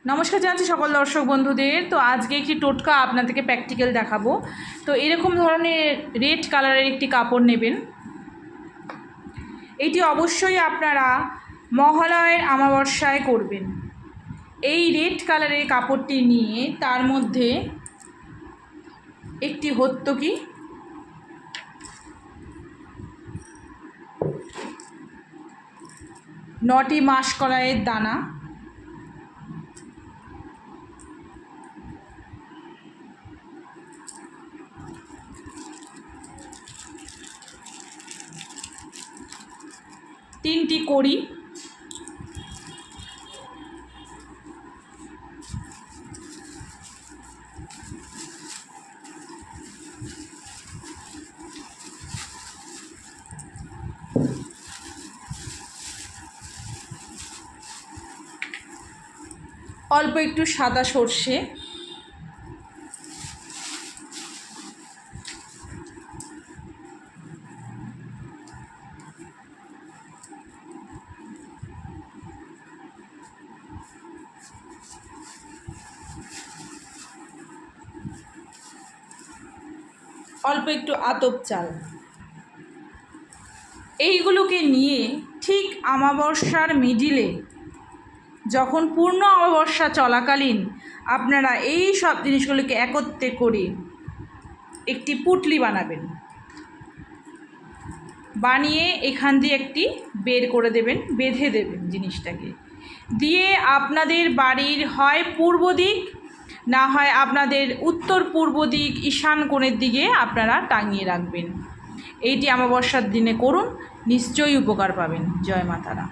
নমস্কার জানাচ্ছি সকল দর্শক বন্ধুদের। তো আজকে একটি টোটকা আপনাদেরকে প্র্যাকটিক্যাল দেখাবো। তো এরকম ধরনের রেড কালারের একটি কাপড় নেবেন। এটি অবশ্যই আপনারা মহালয়ের অমাবস্যায় করবেন। এই রেড কালারের কাপড়টি নিয়ে তার মধ্যে একটি হত্যকি, নটি মাসকলাইয়ের দানা, তিনটি কড়ি, অল্প একটু সাদা সর্ষে, অল্প একটু আতপ চাল। এইগুলোকে নিয়ে ঠিক অমাবস্যার মিডিলে, যখন পূর্ণ অমাবস্যা চলাকালীন আপনারা এই সব জিনিসগুলোকে একত্রে করে একটি পুঁটলি বানাবেন। বানিয়ে এখান দিয়ে একটি বের করে দেবেন, বেঁধে দেবেন জিনিসটাকে দিয়ে আপনাদের বাড়ির হয় পূর্ব দিক, না হয় আপনাদের উত্তর পূর্ব দিক, ঈশান কোণের দিকে আপনারা টাঙিয়ে রাখবেন। এইটি অমাবস্যার দিনে করুন, নিশ্চয়ই উপকার পাবেন। জয় মা তারা।